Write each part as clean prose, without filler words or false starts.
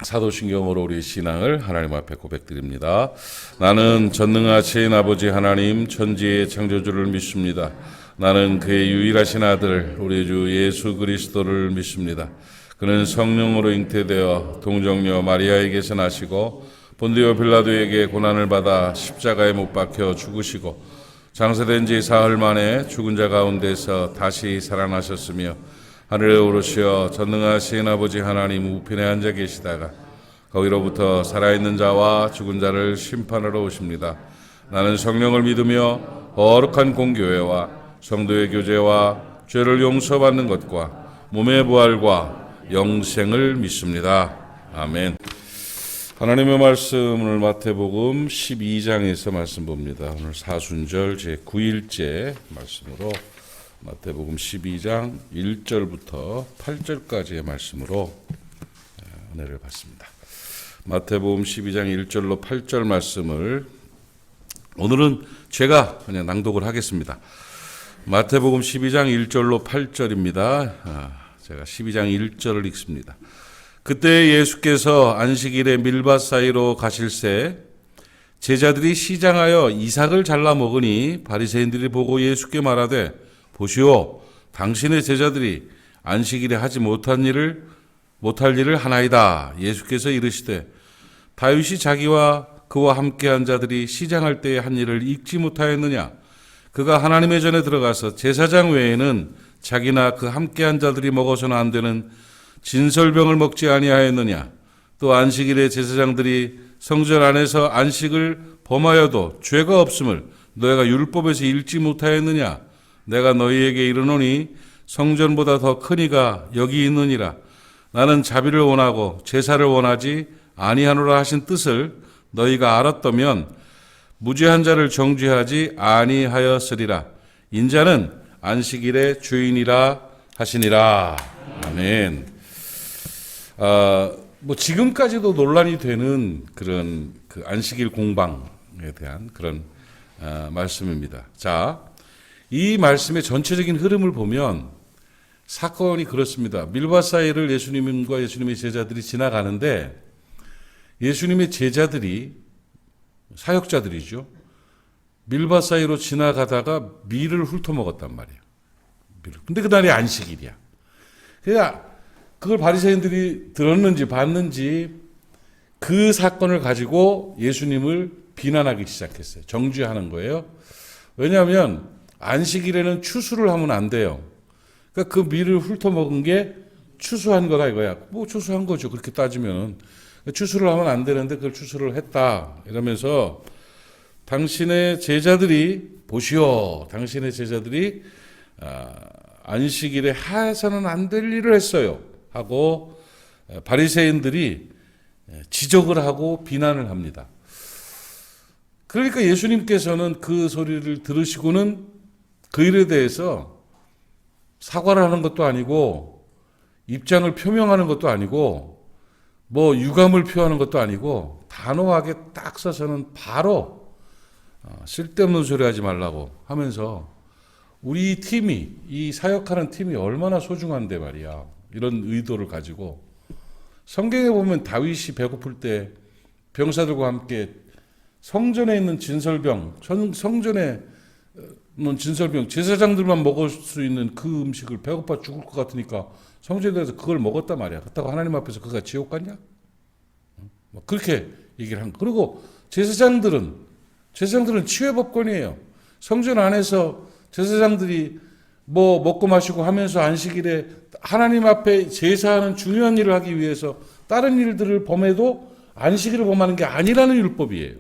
사도신경으로 우리 신앙을 하나님 앞에 고백드립니다. 나는 전능하신 아버지 하나님 천지의 창조주를 믿습니다. 나는 그의 유일하신 아들 우리 주 예수 그리스도를 믿습니다. 그는 성령으로 잉태되어 동정녀 마리아에게서 나시고 본디오 빌라도에게 고난을 받아 십자가에 못 박혀 죽으시고 장사된 지 사흘 만에 죽은 자 가운데서 다시 살아나셨으며 하늘에 오르시어 전능하신 아버지 하나님 우편에 앉아 계시다가 거기로부터 살아있는 자와 죽은 자를 심판하러 오십니다. 나는 성령을 믿으며 거룩한 공교회와 성도의 교제와 죄를 용서받는 것과 몸의 부활과 영생을 믿습니다. 아멘. 하나님의 말씀을 마태복음 12장에서 말씀 봅니다. 오늘 사순절 제9일째 말씀으로 마태복음 12장 1절부터 8절까지의 말씀으로 은혜를 받습니다. 마태복음 12장 1절로 8절 말씀을 오늘은 제가 그냥 낭독을 하겠습니다. 마태복음 12장 1절로 8절입니다. 제가 12장 1절을 읽습니다. 그때 예수께서 안식일에 밀밭 사이로 가실새 제자들이 시장하여 이삭을 잘라 먹으니 바리새인들이 보고 예수께 말하되 보시오, 당신의 제자들이 안식일에 하지 못할 일을 하나이다. 예수께서 이르시되 다윗이 자기와 그와 함께한 자들이 시장할 때에 한 일을 읽지 못하였느냐? 그가 하나님의 전에 들어가서 제사장 외에는 자기나 그 함께한 자들이 먹어서는 안 되는 진설병을 먹지 아니하였느냐? 또 안식일에 제사장들이 성전 안에서 안식을 범하여도 죄가 없음을 너희가 율법에서 읽지 못하였느냐? 내가 너희에게 이르노니 성전보다 더 큰 이가 여기 있느니라. 나는 자비를 원하고 제사를 원하지 아니하노라 하신 뜻을 너희가 알았다면 무죄한 자를 정죄하지 아니하였으리라. 인자는 안식일의 주인이라 하시니라. 아멘. 지금까지도 논란이 되는 그런 그 안식일 공방에 대한 그런 말씀입니다. 자, 이 말씀의 전체적인 흐름을 보면 사건이 그렇습니다. 밀밭 사이를 예수님과 예수님의 제자들이 지나가는데 예수님의 제자들이 사역자들이죠. 밀밭 사이로 지나가다가 밀을 훑어먹었단 말이에요. 근데 그날이 안식일이야. 그러니까 그걸 바리새인들이 들었는지 봤는지 그 사건을 가지고 예수님을 비난하기 시작했어요. 정죄하는 거예요. 왜냐하면 안식일에는 추수를 하면 안 돼요. 그러니까 그 밀을 훑어먹은 게 추수한 거다 이거야. 뭐 추수한 거죠. 그렇게 따지면. 추수를 하면 안 되는데 그걸 추수를 했다. 이러면서 당신의 제자들이 보시오. 당신의 제자들이 안식일에 해서는 안 될 일을 했어요. 하고 바리새인들이 지적을 하고 비난을 합니다. 그러니까 예수님께서는 그 소리를 들으시고는 그 일에 대해서 사과를 하는 것도 아니고 입장을 표명하는 것도 아니고 뭐 유감을 표하는 것도 아니고 단호하게 딱 서서는 바로 쓸데없는 소리 하지 말라고 하면서 우리 팀이 이 사역하는 팀이 얼마나 소중한데 말이야. 이런 의도를 가지고 성경에 보면 다윗이 배고플 때 병사들과 함께 성전에 있는 진설병, 성전에 있는 진설병, 제사장들만 먹을 수 있는 그 음식을 배고파 죽을 것 같으니까 성전에 대해서 그걸 먹었단 말이야. 그렇다고 하나님 앞에서 그가 지옥 갔냐? 그렇게 얘기를 한 거. 그리고 제사장들은 치외법권이에요. 성전 안에서 제사장들이 뭐 먹고 마시고 하면서 안식일에 하나님 앞에 제사하는 중요한 일을 하기 위해서 다른 일들을 범해도 안식일을 범하는 게 아니라는 율법이에요.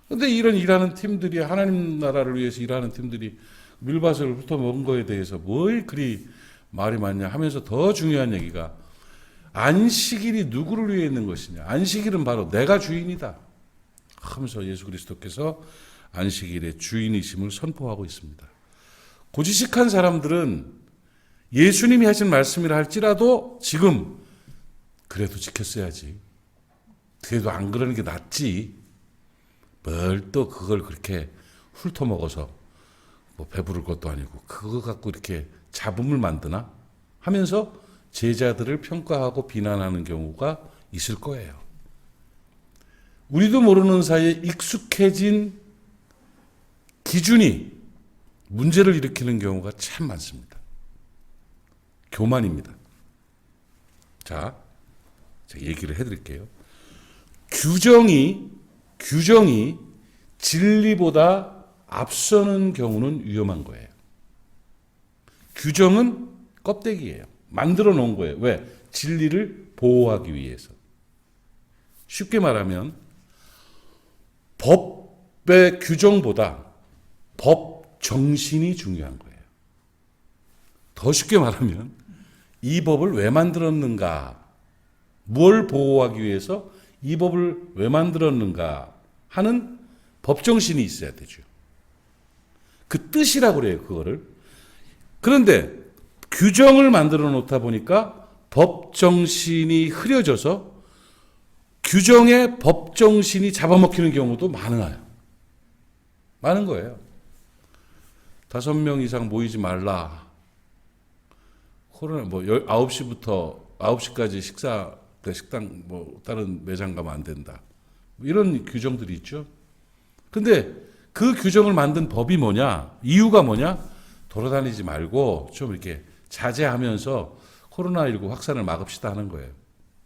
그런데 이런 일하는 팀들이 하나님 나라를 위해서 일하는 팀들이 밀밭을 훑어먹은 거에 대해서 뭘 그리 말이 많냐 하면서 더 중요한 얘기가 안식일이 누구를 위해 있는 것이냐. 안식일은 바로 내가 주인이다 하면서 예수 그리스도께서 안식일의 주인이심을 선포하고 있습니다. 고지식한 사람들은 예수님이 하신 말씀이라 할지라도 지금 그래도 지켰어야지. 그래도 안 그러는 게 낫지. 뭘 또 그걸 그렇게 훑어먹어서 뭐 배부를 것도 아니고 그거 갖고 이렇게 잡음을 만드나 하면서 제자들을 평가하고 비난하는 경우가 있을 거예요. 우리도 모르는 사이에 익숙해진 기준이 문제를 일으키는 경우가 참 많습니다. 교만입니다. 자, 제가 얘기를 해드릴게요. 규정이 진리보다 앞서는 경우는 위험한 거예요. 규정은 껍데기예요. 만들어 놓은 거예요. 왜? 진리를 보호하기 위해서. 쉽게 말하면 법의 규정보다 법 정신이 중요한 거예요. 더 쉽게 말하면 이 법을 왜 만들었는가, 뭘 보호하기 위해서 이 법을 왜 만들었는가 하는 법 정신이 있어야 되죠. 그 뜻이라고 그래요, 그거를. 그런데 규정을 만들어 놓다 보니까 법 정신이 흐려져서 규정의 법 정신이 잡아먹히는 경우도 많아요. 많은 거예요. 5명 이상 모이지 말라. 코로나 9시부터 9시까지 식당 다른 매장 가면 안 된다. 이런 규정들이 있죠. 근데 그 규정을 만든 법이 뭐냐? 이유가 뭐냐? 돌아다니지 말고 좀 이렇게 자제하면서 코로나19 확산을 막읍시다 하는 거예요.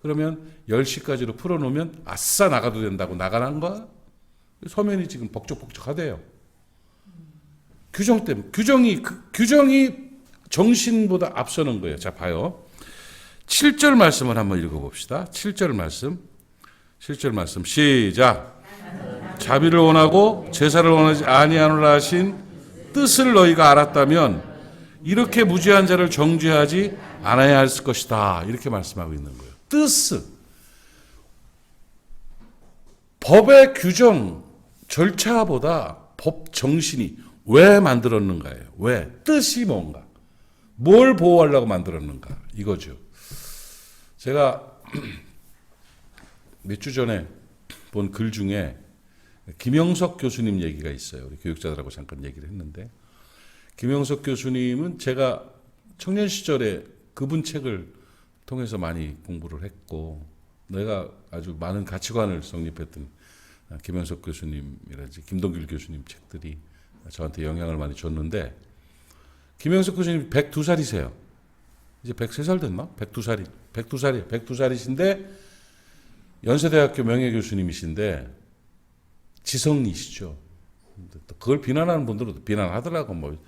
그러면 10시까지로 풀어놓으면 아싸 나가도 된다고 나가는 거야? 서면이 지금 벅적벅적하대요. 규정 때문에. 규정이 정신보다 앞서는 거예요. 자, 봐요. 7절 말씀을 한번 읽어봅시다. 7절 말씀 시작. 자비를 원하고 제사를 원하지 아니하노라 하신 뜻을 너희가 알았다면 이렇게 무죄한 자를 정죄하지 않아야 했을 것이다. 이렇게 말씀하고 있는 거예요. 뜻, 법의 규정, 절차보다 법 정신이 왜 만들었는가예요. 왜? 뜻이 뭔가. 뭘 보호하려고 만들었는가. 이거죠. 제가 몇 주 전에 본 글 중에 김영석 교수님 얘기가 있어요. 우리 교육자들하고 잠깐 얘기를 했는데, 김영석 교수님은 제가 청년 시절에 그분 책을 통해서 많이 공부를 했고, 내가 아주 많은 가치관을 성립했던 김영석 교수님이라든지 김동길 교수님 책들이 저한테 영향을 많이 줬는데, 김영석 교수님 102살이세요. 이제 103살 됐나? 102살이신데 연세대학교 명예교수님이신데 지성이시죠. 그걸 비난하는 분들은 비난하더라고.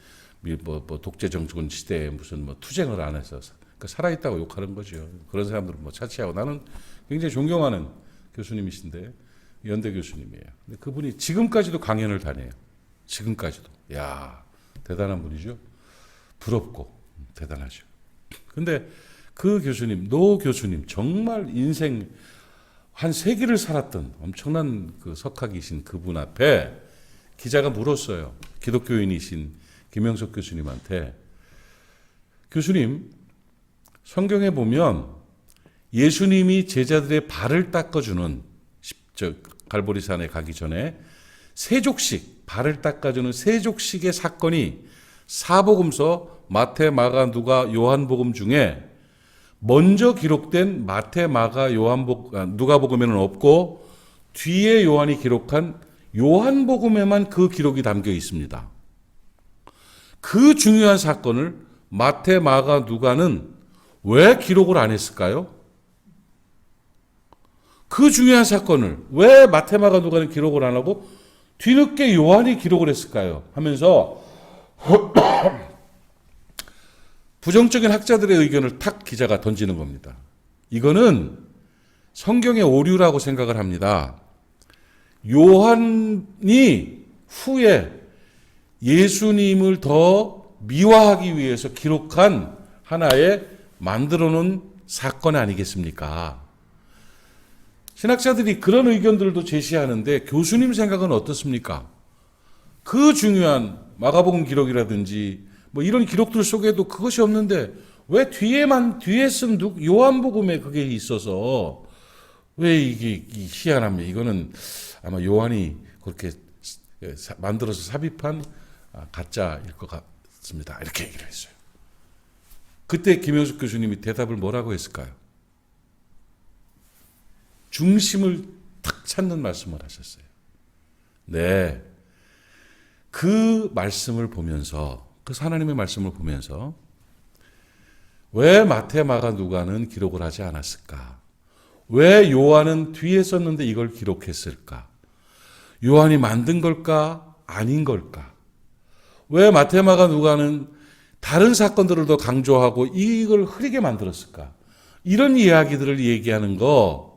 독재 정권 시대에 무슨 투쟁을 안 해서 그러니까 살아있다고 욕하는 거죠. 그런 사람들은 차치하고, 나는 굉장히 존경하는 교수님이신데 연대 교수님이에요. 근데 그분이 지금까지도 강연을 다녀요. 지금까지도. 야, 대단한 분이죠. 부럽고 대단하죠. 근데 그 교수님, 노 교수님, 정말 인생 한 세기를 살았던 엄청난 그 석학이신 그분 앞에 기자가 물었어요. 기독교인이신 김영석 교수님한테, 교수님, 성경에 보면 예수님이 제자들의 발을 닦아주는, 갈보리산에 가기 전에 세족식, 발을 닦아주는 세족식의 사건이 사복음서 마태, 마가, 누가, 요한복음 중에 먼저 기록된 마태, 마가, 누가복음에는 없고 뒤에 요한이 기록한 요한복음에만 그 기록이 담겨 있습니다. 그 중요한 사건을 마태, 마가, 누가는 왜 기록을 안 했을까요? 그 중요한 사건을 왜 마태, 마가, 누가는 기록을 안 하고 뒤늦게 요한이 기록을 했을까요? 하면서 부정적인 학자들의 의견을 탁 기자가 던지는 겁니다. 이거는 성경의 오류라고 생각을 합니다. 요한이 후에 예수님을 더 미화하기 위해서 기록한 하나의 만들어 놓은 사건 아니겠습니까? 신학자들이 그런 의견들도 제시하는데 교수님 생각은 어떻습니까? 그 중요한 마가복음 기록이라든지 이런 기록들 속에도 그것이 없는데 왜 뒤에 쓴 요한복음에 그게 있어서 왜 이게 희한합니까? 이거는 아마 요한이 그렇게 만들어서 삽입한 가짜일 것 같습니다. 이렇게 얘기를 했어요. 그때 김영숙 교수님이 대답을 뭐라고 했을까요? 중심을 탁 찾는 말씀을 하셨어요. 네. 그 말씀을 보면서, 그 하나님의 말씀을 보면서 왜 마태, 마가, 누가는 기록을 하지 않았을까? 왜 요한은 뒤에 썼는데 이걸 기록했을까? 요한이 만든 걸까? 아닌 걸까? 왜 마태, 마가, 누가는 다른 사건들을 더 강조하고 이걸 흐리게 만들었을까? 이런 이야기들을 얘기하는 거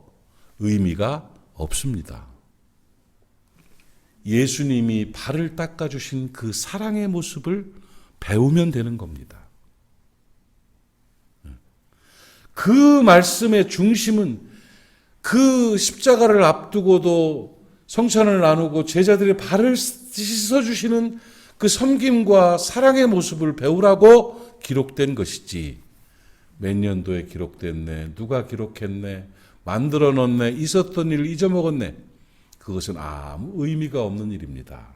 의미가 없습니다. 예수님이 발을 닦아주신 그 사랑의 모습을 배우면 되는 겁니다. 그 말씀의 중심은 그 십자가를 앞두고도 성찬을 나누고 제자들의 발을 씻어주시는 그 섬김과 사랑의 모습을 배우라고 기록된 것이지, 몇 년도에 기록됐네, 누가 기록했네, 만들어 놓네, 있었던 일 잊어먹었네, 그것은 아무 의미가 없는 일입니다.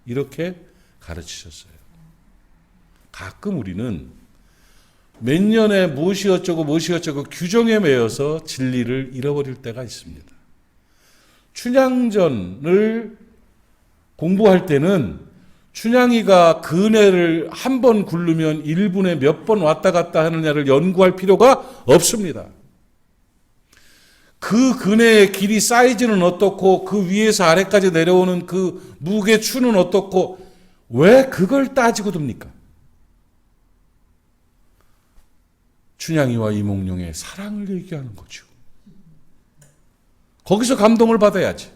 이렇게 가르치셨어요. 가끔 우리는 몇 년에 무엇이 어쩌고 규정에 매여서 진리를 잃어버릴 때가 있습니다. 춘향전을 공부할 때는 춘향이가 그네를 한 번 굴르면 1분에 몇 번 왔다 갔다 하느냐를 연구할 필요가 없습니다. 그 그네의 길이 사이즈는 어떻고 그 위에서 아래까지 내려오는 그 무게 추는 어떻고 왜 그걸 따지고 듭니까? 춘향이와 이몽룡의 사랑을 얘기하는 거죠. 거기서 감동을 받아야지.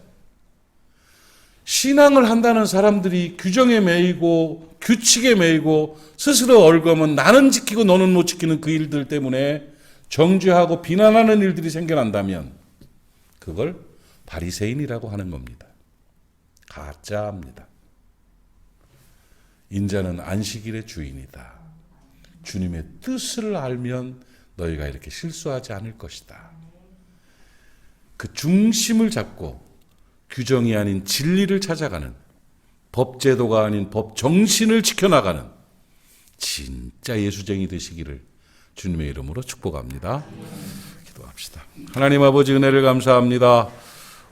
신앙을 한다는 사람들이 규정에 매이고 규칙에 매이고 스스로 얽으면 나는 지키고 너는 못 지키는 그 일들 때문에 정죄하고 비난하는 일들이 생겨난다면 그걸 바리새인이라고 하는 겁니다. 가짜입니다. 인자는 안식일의 주인이다. 주님의 뜻을 알면 너희가 이렇게 실수하지 않을 것이다. 그 중심을 잡고 규정이 아닌 진리를 찾아가는, 법제도가 아닌 법 정신을 지켜나가는 진짜 예수쟁이 되시기를 주님의 이름으로 축복합니다. 기도합시다. 하나님 아버지, 은혜를 감사합니다.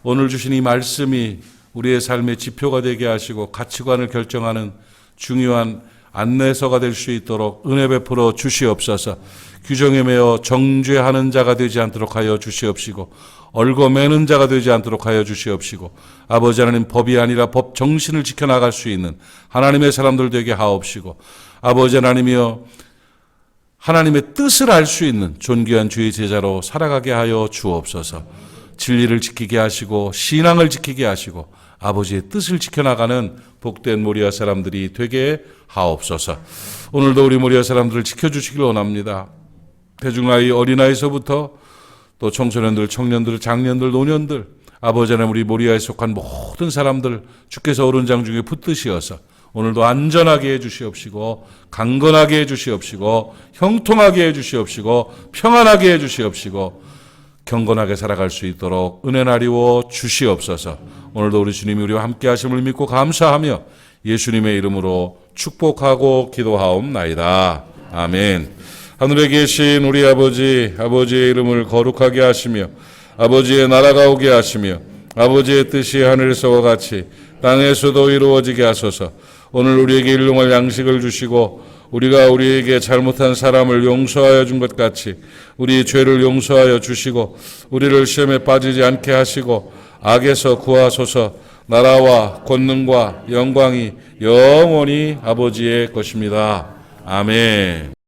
오늘 주신 이 말씀이 우리의 삶의 지표가 되게 하시고 가치관을 결정하는 중요한 안내서가 될 수 있도록 은혜 베풀어 주시옵소서. 규정에 매어 정죄하는 자가 되지 않도록 하여 주시옵시고, 얽어매는 자가 되지 않도록 하여 주시옵시고, 아버지 하나님, 법이 아니라 법 정신을 지켜나갈 수 있는 하나님의 사람들 되게 하옵시고, 아버지 하나님이여 하나님의 뜻을 알 수 있는 존귀한 주의 제자로 살아가게 하여 주옵소서. 진리를 지키게 하시고 신앙을 지키게 하시고 아버지의 뜻을 지켜나가는 복된 모리아 사람들이 되게 하옵소서. 오늘도 우리 모리아 사람들을 지켜주시길 원합니다. 대중나이, 어린아이서부터 또 청소년들, 청년들, 장년들, 노년들, 아버지 하나님, 우리 모리아에 속한 모든 사람들 주께서 오른장 중에 붙드시어서 오늘도 안전하게 해주시옵시고, 강건하게 해주시옵시고, 형통하게 해주시옵시고, 평안하게 해주시옵시고, 경건하게 살아갈 수 있도록 은혜 나리워 주시옵소서. 오늘도 우리 주님이 우리와 함께 하심을 믿고 감사하며 예수님의 이름으로 축복하고 기도하옵나이다. 아멘. 하늘에 계신 우리 아버지, 아버지의 이름을 거룩하게 하시며 아버지의 나라가 오게 하시며 아버지의 뜻이 하늘에서와 같이 땅에서도 이루어지게 하소서. 오늘 우리에게 일용할 양식을 주시고 우리가 우리에게 잘못한 사람을 용서하여 준 것 같이 우리 죄를 용서하여 주시고 우리를 시험에 빠지지 않게 하시고 악에서 구하소서. 나라와 권능과 영광이 영원히 아버지의 것입니다. 아멘.